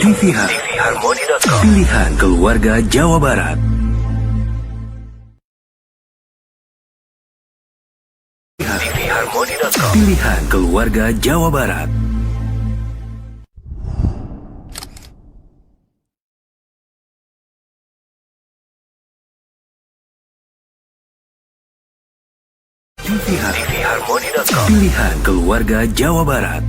tvharmony.com. Pilihan keluarga Jawa Barat. tvharmony.com. Pilihan keluarga Jawa Barat. tvharmony.com. Pilihan keluarga Jawa Barat.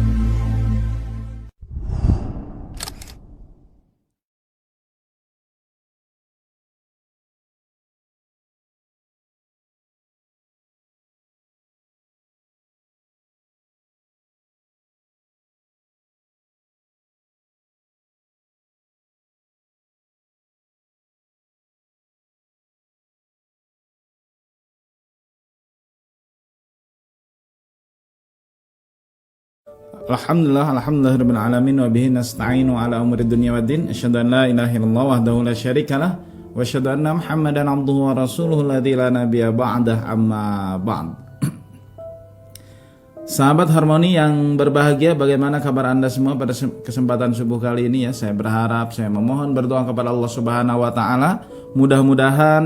Alhamdulillahirabbil alamin wa bihi nasta'inu ala umuri dunya waddin. Asyhadu an la ilaha illallah wahdahu la syarikalah wa asyhadu anna Muhammadan abduhu wa rasuluhu alladzi la nabiyya ba'dah, amma ba'd. Sahabat Harmoni yang berbahagia, bagaimana kabar Anda semua pada kesempatan subuh kali ini ya? Saya berharap, saya memohon berdoa kepada Allah Subhanahu wa taala, mudah-mudahan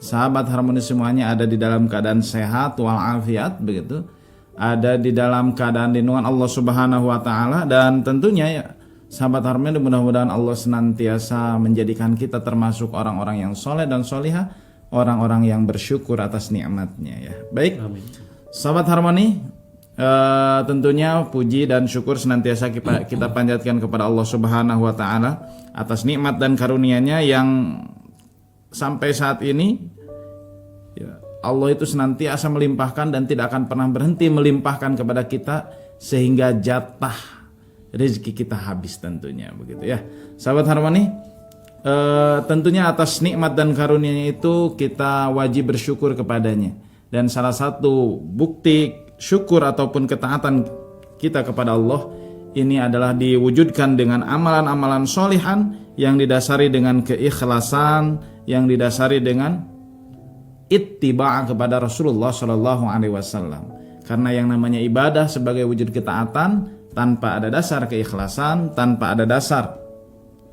sahabat Harmoni semuanya ada di dalam keadaan sehat walafiat begitu. Ada di dalam keadaan lindungan Allah Subhanahu wa taala, dan tentunya ya sahabat Harmoni, mudah-mudahan Allah senantiasa menjadikan kita termasuk orang-orang yang soleh dan solihah, orang-orang yang bersyukur atas nikmatnya ya. Baik. Amin. Sahabat Harmoni, tentunya puji dan syukur senantiasa kita panjatkan kepada Allah Subhanahu wa taala atas nikmat dan karunia-Nya yang sampai saat ini ya, Allah itu senantiasa melimpahkan dan tidak akan pernah berhenti melimpahkan kepada kita sehingga jatah rezeki kita habis tentunya begitu ya. Sahabat Harmoni, tentunya atas nikmat dan karunia-Nya itu kita wajib bersyukur kepadanya, dan salah satu bukti syukur ataupun ketaatan kita kepada Allah ini adalah diwujudkan dengan amalan-amalan solihan yang didasari dengan keikhlasan, yang didasari dengan ittiba' kepada Rasulullah Shallallahu Alaihi Wasallam. Karena yang namanya ibadah sebagai wujud ketaatan tanpa ada dasar keikhlasan, tanpa ada dasar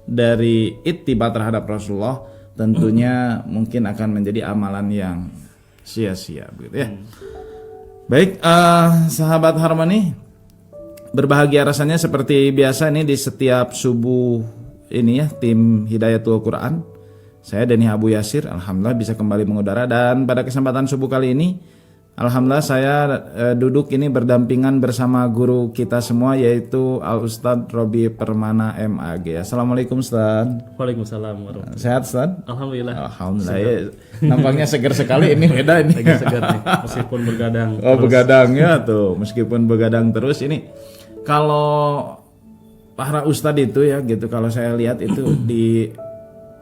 dari ittiba' terhadap Rasulullah, tentunya mungkin akan menjadi amalan yang sia-sia begitu ya. Baik, sahabat Harmoni, berbahagia rasanya seperti biasa ini di setiap subuh ini ya, tim Hidayatul Quran. Saya Deni Abu Yasir, alhamdulillah bisa kembali mengudara, dan pada kesempatan subuh kali ini alhamdulillah saya duduk ini berdampingan bersama guru kita semua, yaitu Al Ustadz Robi Permana MAG. Assalamualaikum Ustadz. Waalaikumsalam warahmatullahi wabarakatuh. Sehat Ustadz? Alhamdulillah. Alhamdulillah ya, nampaknya segar sekali ini, beda ini. Lagi segar nih, meskipun begadang. Oh terus. Begadang ya tuh, meskipun begadang terus ini. Kalau para Ustadz itu ya gitu, kalau saya lihat itu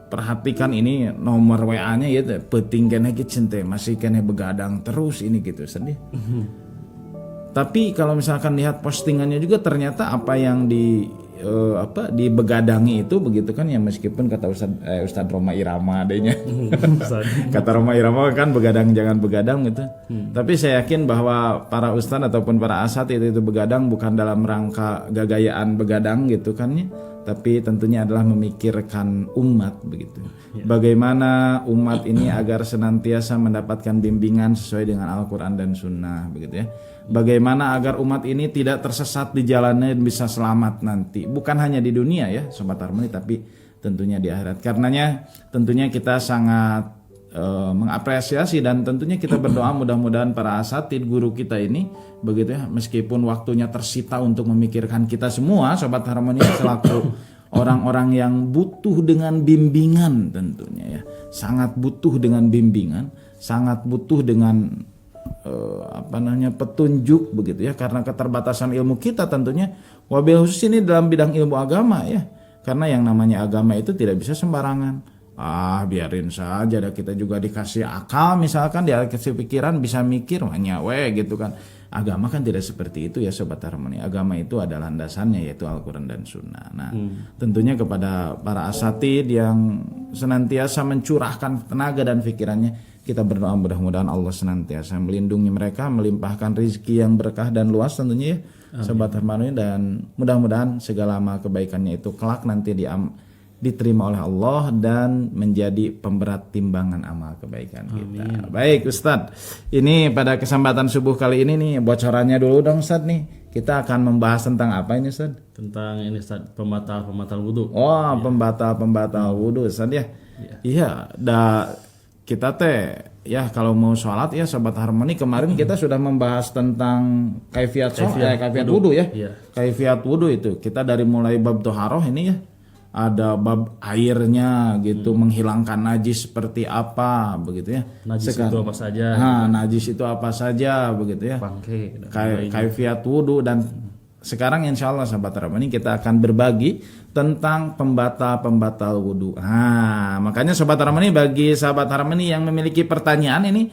perhatikan ini nomor WA-nya ya, penting kena kita masih kena begadang terus ini gitu sedih. Tapi kalau misalkan lihat postingannya juga ternyata apa yang dibegadangi itu begitu kan ya, meskipun kata Ustadz Roma Irama adanya. Kata Roma Irama kan begadang jangan begadang gitu. Tapi saya yakin bahwa para ustadz ataupun para asat itu begadang bukan dalam rangka gagayaan begadang gitu kan ya, tapi tentunya adalah memikirkan umat begitu. Bagaimana umat ini agar senantiasa mendapatkan bimbingan sesuai dengan Al-Quran dan Sunnah begitu ya. Bagaimana agar umat ini tidak tersesat di jalannya dan bisa selamat nanti, bukan hanya di dunia ya Sobat Harmoni, tapi tentunya di akhirat. Karenanya tentunya kita sangat mengapresiasi dan tentunya kita berdoa mudah-mudahan para asatid guru kita ini begitu ya, meskipun waktunya tersita untuk memikirkan kita semua Sobat Harmoni selaku orang-orang yang butuh dengan bimbingan, tentunya ya sangat butuh dengan bimbingan, sangat butuh dengan petunjuk begitu ya, karena keterbatasan ilmu kita tentunya, wabil khusus ini dalam bidang ilmu agama ya, karena yang namanya agama itu tidak bisa sembarangan. Biarin saja, kita juga dikasih akal misalkan, dikasih pikiran bisa mikir nyawe gitu kan. Agama kan tidak seperti itu ya Sobat Harmoni. Agama itu ada landasannya, yaitu Al-Quran dan Sunnah. Nah tentunya kepada para asatid yang senantiasa mencurahkan tenaga dan pikirannya, kita berdoa mudah-mudahan Allah senantiasa melindungi mereka, melimpahkan rezeki yang berkah dan luas tentunya ya. Sobat Harmoni, dan mudah-mudahan segala amal kebaikannya itu kelak nanti diterima oleh Allah dan menjadi pemberat timbangan amal kebaikan kita. Baik Ustadz, ini pada kesempatan subuh kali ini nih bocorannya dulu dong Ustadz nih. Kita akan membahas tentang apa ini Ustadz? Tentang ini Ustaz, pembatal wudu. Oh, pembatal wudu Ustadz ya. Iya, kita teh ya kalau mau sholat ya Sobat Harmoni, kemarin kita sudah membahas tentang kaifiat wudu ya. Iya. Kaifiat wudu itu kita dari mulai bab toharoh ini ya. Ada bab airnya gitu, menghilangkan najis seperti apa begitu ya. Najis itu apa saja? Nah, najis itu apa saja begitu ya. Bangke. Kaifiat wudu, dan sekarang insya Allah Sobat Harmoni kita akan berbagi tentang pembatal wudu. Nah, makanya Sobat Harmoni, bagi Sahabat Harmoni yang memiliki pertanyaan ini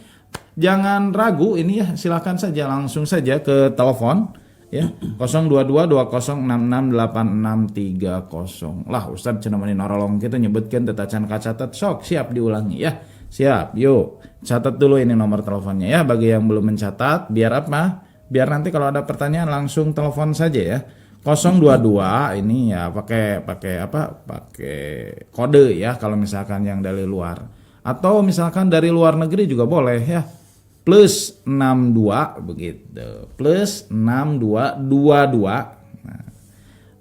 jangan ragu ini ya, silakan saja langsung saja ke telepon ya 02220668630. Lah Ustadz cenah mani nolong kita nyebutkan tetacan kacatat, sok siap diulangi ya. Siap, yuk catat dulu ini nomor teleponnya ya, bagi yang belum mencatat, biar apa? Biar nanti kalau ada pertanyaan langsung telepon saja ya. 022 ini ya pakai kode ya kalau misalkan yang dari luar, atau misalkan dari luar negeri juga boleh ya. Plus 62 begitu. Plus 6222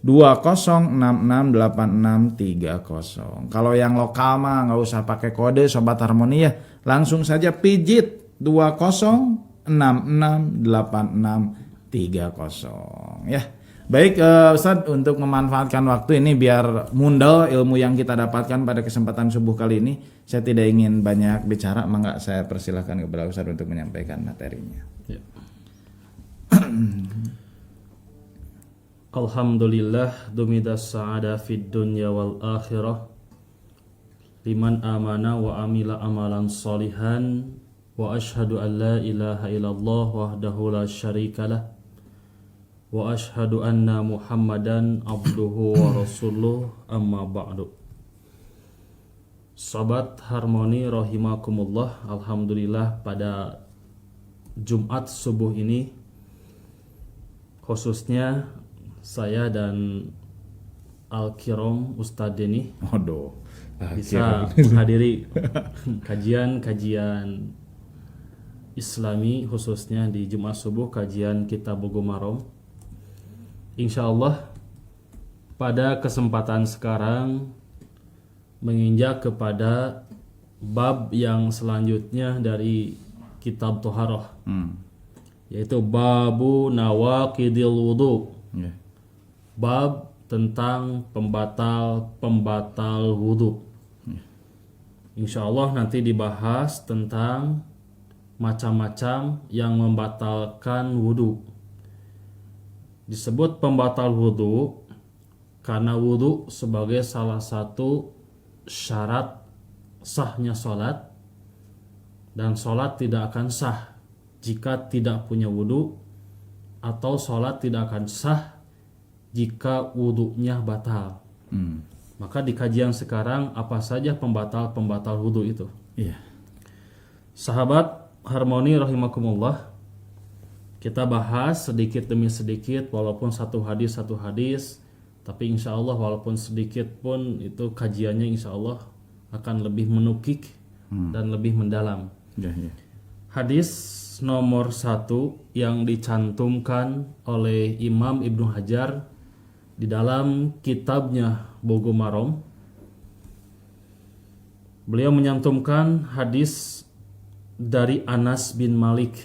20668630. Kalau yang lokal mah nggak usah pakai kode Sobat Harmoni ya, langsung saja pijit 20668630 ya. Baik Ustadz, untuk memanfaatkan waktu ini biar mundal ilmu yang kita dapatkan pada kesempatan subuh kali ini, saya tidak ingin banyak bicara, maka saya persilahkan kepada Ustadz untuk menyampaikan materinya. Ya. Alhamdulillah dumidas sa'ada fid dunya wal akhirah liman amana wa amila amalan salihan wa ashhadu an la ilaha illallah wahdahu la syarikalah wa ashhadu anna Muhammadan abduhu wa rasuluh, amma ba'du. Sobat Harmoni rahimakumullah, alhamdulillah pada Jumat subuh ini khususnya saya dan Al-Kiram Ustadz Deni bisa menghadiri kajian Islami, khususnya di Jumat subuh kajian Kitab Bulughul Maram. Insya Allah pada kesempatan sekarang menginjak kepada bab yang selanjutnya dari kitab Toharoh, yaitu babu nawaqidil wudu, bab tentang pembatal wudu. Insya Allah nanti dibahas tentang macam-macam yang membatalkan wudu. Disebut pembatal wudu karena wudu sebagai salah satu syarat sahnya sholat, dan sholat tidak akan sah jika tidak punya wudu, atau sholat tidak akan sah jika wudunya batal. Maka di kajian sekarang apa saja pembatal wudu itu? Sahabat Harmoni rahimakumullah, kita bahas sedikit demi sedikit, walaupun satu hadis, tapi insya Allah walaupun sedikit pun itu kajiannya insya Allah akan lebih menukik dan lebih mendalam. Hadis nomor 1 yang dicantumkan oleh Imam Ibnu Hajar di dalam kitabnya Bulughul Maram, beliau menyantumkan hadis dari Anas bin Malik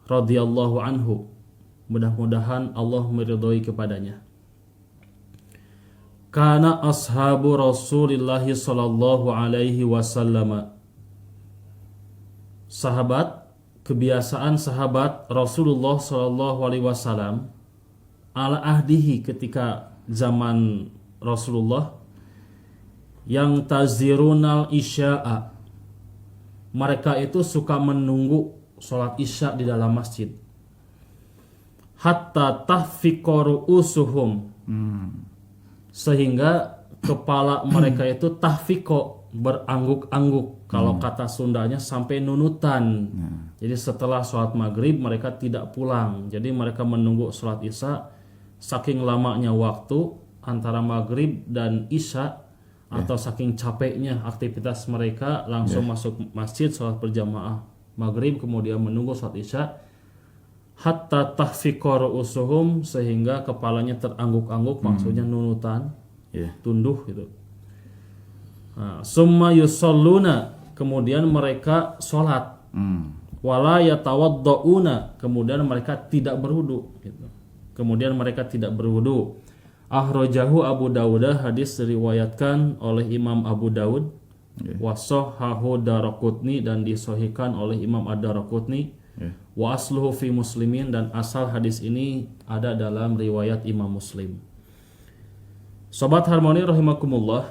radhiyallahu anhu, mudah-mudahan Allah meridhoi kepadanya. Kana ashabu Rasulillah sallallahu alaihi wasallam, kebiasaan sahabat Rasulullah sallallahu alaihi wasallam ala ahdihi, ketika zaman Rasulullah, yang tazirunal isya'a, mereka itu suka menunggu sholat isya di dalam masjid, hatta tahfiqu ru'usuhum, sehingga kepala mereka itu tahfiqo, berangguk-angguk. Kalau kata Sundanya sampai nunutan. Jadi setelah sholat maghrib mereka tidak pulang. Jadi mereka menunggu sholat isya. Saking lamanya waktu antara maghrib dan isya, atau saking capeknya aktivitas mereka, langsung masuk masjid sholat berjamaah maghrib, kemudian menunggu sholat isya. Hatta tahfiqar usuhum, sehingga kepalanya terangguk-angguk, maksudnya nunutan, tunduh gitu. Summa yusalluna, kemudian mereka sholat. Wala yatawaddauna, kemudian mereka tidak berwudu gitu. Kemudian mereka tidak berwudu. Ahrojahu Abu Dawud, hadis diriwayatkan oleh Imam Abu Dawud. Wasohahu Daraqutni, dan disohikan oleh Imam Ad-Daraqutni. Wa asluhu fi Muslimin, dan asal hadis ini ada dalam riwayat Imam Muslim. Sobat Harmoni rahimakumullah.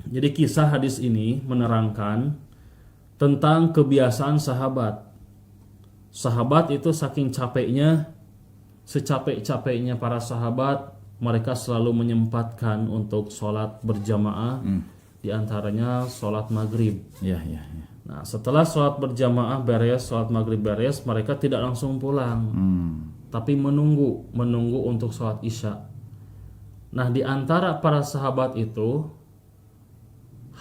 Jadi kisah hadis ini menerangkan tentang kebiasaan sahabat. Sahabat itu saking capeknya, secapek-capeknya para sahabat, mereka selalu menyempatkan untuk sholat berjamaah, di antaranya sholat maghrib. Nah, setelah sholat berjamaah beres, sholat maghrib beres, mereka tidak langsung pulang, tapi menunggu untuk sholat isya. Nah, di antara para sahabat itu,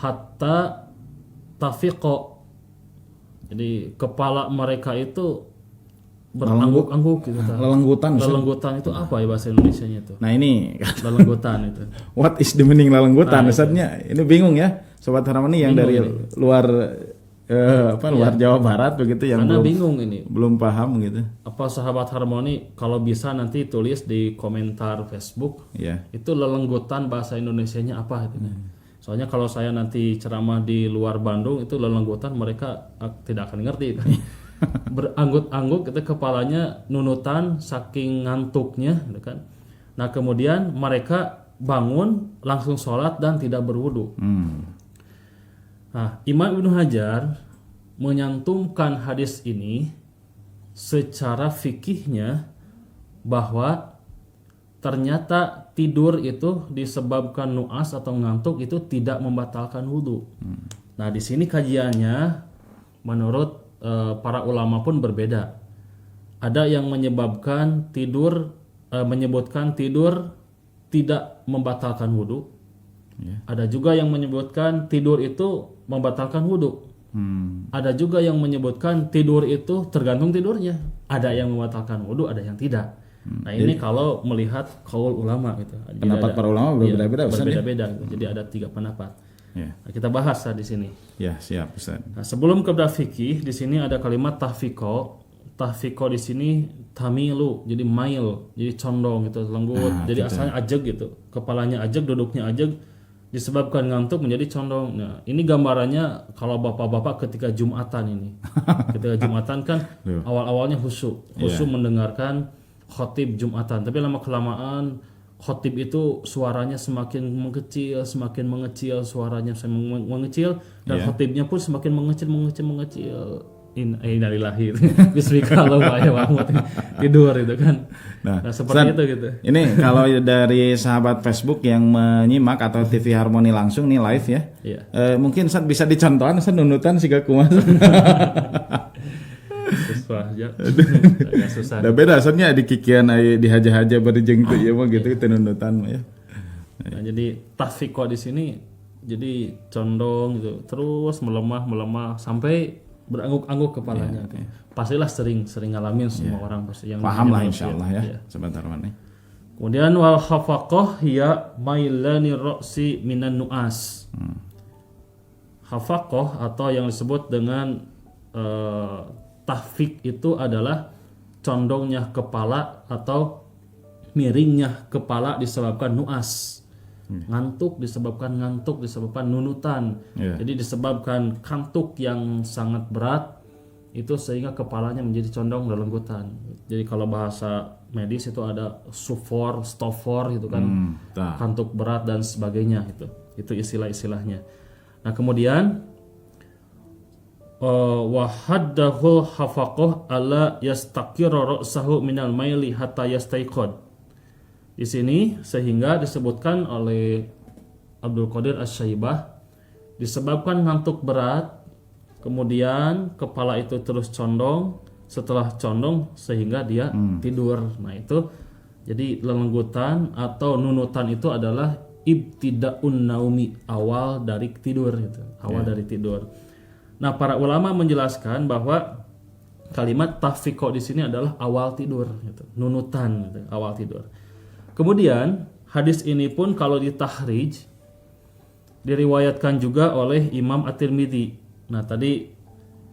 hatta tafiqo, jadi kepala mereka itu berangguk-angguk gitu. Lelenggutan itu apa ya bahasa Indonesianya itu? Nah ini lelenggutan itu. What is the meaning lelenggutan? Ustadznya ini bingung ya, Sobat Harmoni yang dari luar luar Jawa Barat begitu, yang karena bingung ini, belum paham gitu. Apa sahabat Harmoni kalau bisa nanti tulis di komentar Facebook. Itu lelenggutan bahasa Indonesianya apa gitu. Soalnya kalau saya nanti ceramah di luar Bandung, itu lelenggutan mereka tidak akan ngerti kan. Berangguk-angguk itu kepalanya nunutan saking ngantuknya gitu kan. Nah, kemudian mereka bangun langsung sholat dan tidak berwudu. Nah, Imam Ibnu Hajar menyantumkan hadis ini secara fikihnya bahwa ternyata tidur itu disebabkan nuas atau ngantuk itu tidak membatalkan wudu. Nah, di sini kajiannya menurut para ulama pun berbeda. Ada yang menyebutkan tidur tidak membatalkan wudu. Ada juga yang menyebutkan tidur itu membatalkan wudu. Ada juga yang menyebutkan tidur itu tergantung tidurnya. Ada yang membatalkan wudu, ada yang tidak. Nah, ini kalau melihat qaul ulama gitu. Pendapat para ulama berbeda-beda. Berbeda-beda gitu. Jadi ada 3 pendapat. Nah, kita bahas di sini. Ya, siap Ustaz. Nah, sebelum ke bab fikih, di sini ada kalimat tahfiqo. Tahfiqo di sini tamilu, jadi mail, jadi condong gitu, lenggut. Jadi asalnya ajeg gitu. Kepalanya ajeg, duduknya ajeg, disebabkan ngantuk menjadi condong. Nah, ini gambarannya kalau bapak-bapak ketika Jumatan ini. Ketika Jumatan kan awal-awalnya khusyuk mendengarkan khotib Jumatan, tapi lama-kelamaan khotib itu suaranya semakin mengecil suaranya mengecil, dan khotibnya pun semakin mengecil. Innalillahi. Bismika Allahumma tidur itu kan. Nah, seperti itu gitu. Ini kalau dari sahabat Facebook yang menyimak atau TV Harmoni langsung nih live ya. Mungkin Ustaz bisa dicontohkan Ustaz nunutan siga kumaha. Susah. Da beda soalnya di kikian aya di haja-haja berjeng teu ieu mah gitu nunutan ya. Nah, jadi tahfiqo di sini jadi condong gitu, terus melemah sampai berangguk-angguk kepalanya. Pastilah sering ngalamin semua orang pasti yang paham lah insyaallah ya. Sebentar mana. Kemudian wal khafaqah ya mailani ra'si minan nuas. Khafaqah atau yang disebut dengan tahfiq itu adalah condongnya kepala atau miringnya kepala disebabkan nuas. Ngantuk disebabkan nunutan. Jadi disebabkan kantuk yang sangat berat itu sehingga kepalanya menjadi condong lelenggutan. Jadi kalau bahasa medis itu ada stofor gitu kan. Kantuk berat dan sebagainya itu. Itu istilah-istilahnya. Nah, kemudian wa haddahul hafaqah alla yastaqira ra'sahu minal maili hatta yastaiqad. Di sini sehingga disebutkan oleh Abdul Qadir Asy-Syaibah disebabkan ngantuk berat, kemudian kepala itu terus condong, setelah condong sehingga dia tidur. Nah itu jadi lelenggutan atau nunutan itu adalah ibtidaun naumi, awal dari tidur gitu. Awal dari tidur. Nah, para ulama menjelaskan bahwa kalimat tafiqo di sini adalah awal tidur gitu. Nunutan gitu, awal tidur. Kemudian hadis ini pun kalau ditahrij diriwayatkan juga oleh Imam At-Tirmidzi. Nah, tadi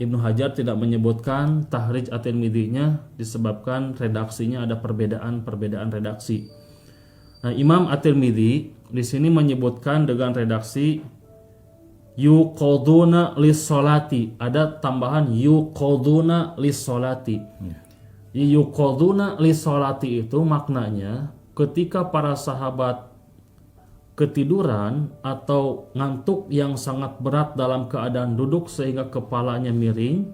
Ibnu Hajar tidak menyebutkan tahrij At-Tirmidzi-nya disebabkan redaksinya ada perbedaan redaksi. Nah, Imam At-Tirmidzi di sini menyebutkan dengan redaksi yuqaduna lis-sholati, ada tambahan yuqaduna lis-sholati. Yuqaduna lis-sholati itu maknanya ketika para sahabat ketiduran atau ngantuk yang sangat berat dalam keadaan duduk sehingga kepalanya miring.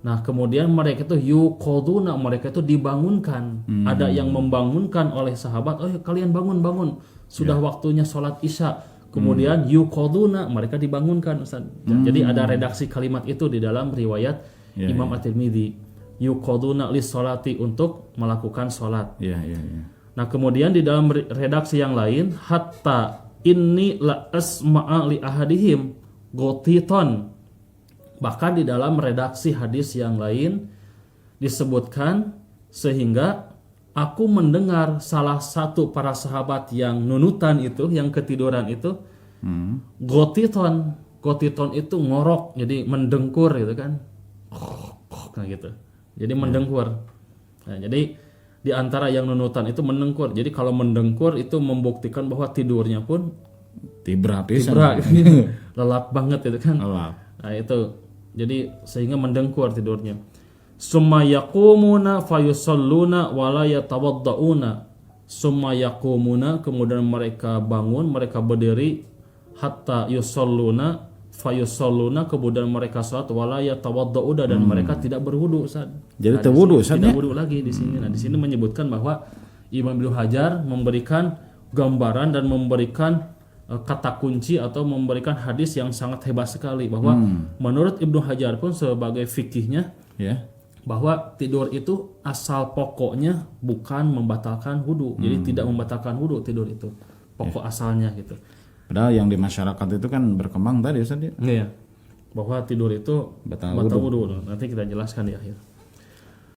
Nah, kemudian mereka itu yuqaduna, mereka itu dibangunkan. Ada yang membangunkan oleh sahabat, "Oh, kalian bangun. Sudah waktunya sholat Isya." Kemudian yuqaduna, mereka dibangunkan, Ustaz. Jadi ada redaksi kalimat itu di dalam riwayat Imam At-Tirmidzi. Yuqaduna lis-sholati, untuk melakukan sholat. Nah, kemudian di dalam redaksi yang lain, hatta inni la asma'a li ahadihim gotiton. Bahkan di dalam redaksi hadis yang lain disebutkan sehingga aku mendengar salah satu para sahabat yang nunutan itu, yang ketiduran itu, gotiton. Gotiton itu ngorok, jadi mendengkur gitu kan. Nah gitu. Jadi mendengkur. Nah, jadi di antara yang nunutan itu mendengkur. Jadi kalau mendengkur itu membuktikan bahwa tidurnya pun Tibrat, lelap banget itu kan. Nah itu, jadi sehingga mendengkur tidurnya. Summa yaqumuna fayusalluna wa la yatawaddauna. Summa yaqumuna, kemudian mereka bangun, mereka berdiri, hatta yusalluna fayusalluna, kemudian mereka salat, wala yatawaddauna, dan mereka tidak berwudu, Ustaz. Jadi terwudu, Ustaz, tidak wudu lagi di sini. Nah, di sini menyebutkan bahwa Imam Ibnu Hajar memberikan gambaran dan memberikan kata kunci atau memberikan hadis yang sangat hebat sekali, bahwa menurut Ibnu Hajar pun sebagai fikihnya bahwa tidur itu asal pokoknya bukan membatalkan wudu. Jadi tidak membatalkan wudu tidur itu. Pokok asalnya gitu. Padahal yang di masyarakat itu kan berkembang tadi, Ustaz. Iya. Bahwa tidur itu batal wudu. Nanti kita jelaskan di akhir.